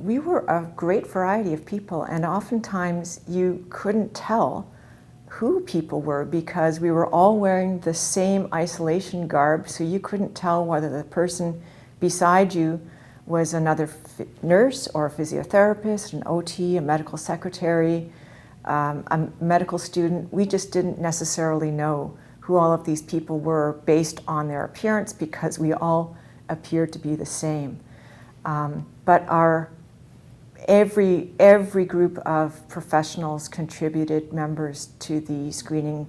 we were a great variety of people, and oftentimes you couldn't tell who people were because we were all wearing the same isolation garb, so you couldn't tell whether the person beside you was another nurse or a physiotherapist, an OT, a medical secretary, a medical student. We just didn't necessarily know who all of these people were based on their appearance because we all appeared to be the same. But every group of professionals contributed members to the screening,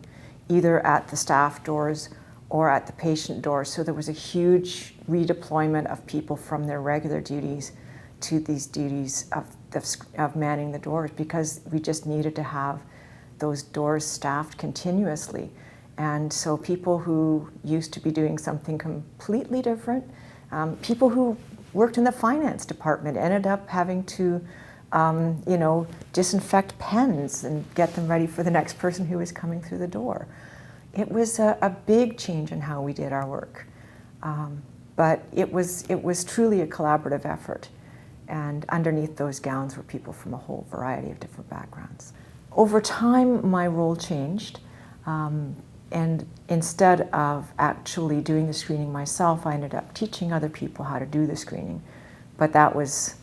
either at the staff doors or at the patient doors. So there was a huge redeployment of people from their regular duties to these duties of manning the doors, because we just needed to have those doors staffed continuously. And so people who used to be doing something completely different, people who worked in the finance department ended up having to disinfect pens and get them ready for the next person who was coming through the door. It was a big change in how we did our work. But it was truly a collaborative effort. And underneath those gowns were people from a whole variety of different backgrounds. Over time, my role changed. And instead of actually doing the screening myself, I ended up teaching other people how to do the screening. But that was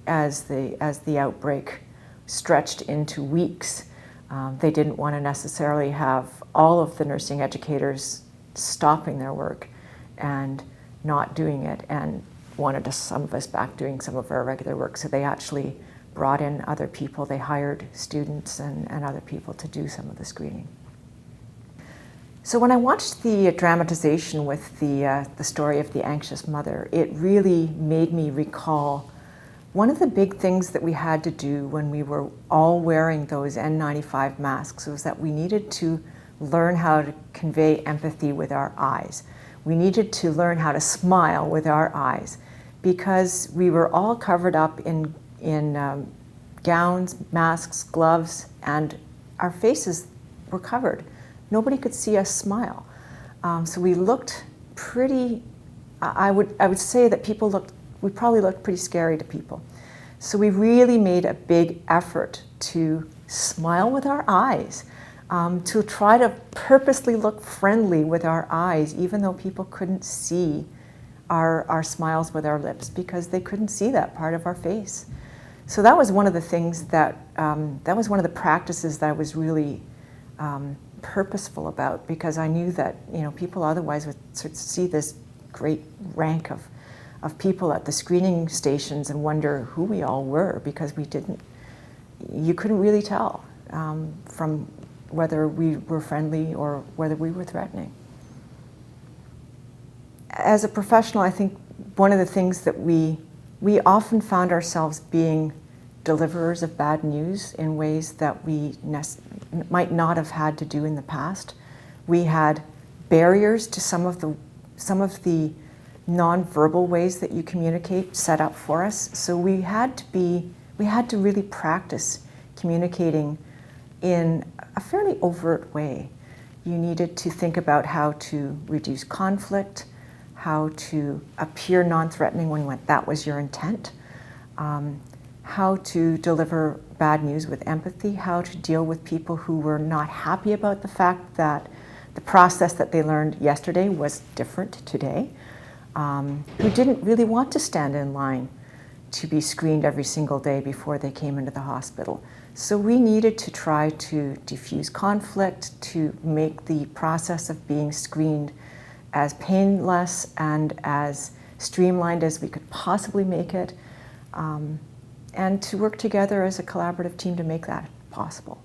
as the outbreak stretched into weeks. They didn't want to necessarily have all of the nursing educators stopping their work and not doing it, and wanted some of us back doing some of our regular work. So they actually brought in other people. They hired students and other people to do some of the screening. So when I watched the dramatization with the story of the anxious mother, it really made me recall one of the big things that we had to do when we were all wearing those N95 masks was that we needed to learn how to convey empathy with our eyes. We needed to learn how to smile with our eyes, because we were all covered up in gowns, masks, gloves, and our faces were covered. Nobody could see us smile. So we looked pretty, I would say that we probably looked pretty scary to people. So we really made a big effort to smile with our eyes, to try to purposely look friendly with our eyes, even though people couldn't see our smiles with our lips because they couldn't see that part of our face. So that was one of the things that was one of the practices that I was really purposeful about, because I knew that people otherwise would sort of see this great rank of people at the screening stations and wonder who we all were, because you couldn't really tell from whether we were friendly or whether we were threatening. As a professional, I think one of the things that we often found ourselves being deliverers of bad news in ways that we might not have had to do in the past. We had barriers to some of the non-verbal ways that you communicate set up for us. So we had to really practice communicating in a fairly overt way. You needed to think about how to reduce conflict, how to appear non-threatening when that was your intent, how to deliver bad news with empathy, how to deal with people who were not happy about the fact that the process that they learned yesterday was different today, who didn't really want to stand in line to be screened every single day before they came into the hospital. So we needed to try to diffuse conflict, to make the process of being screened as painless and as streamlined as we could possibly make it, and to work together as a collaborative team to make that possible.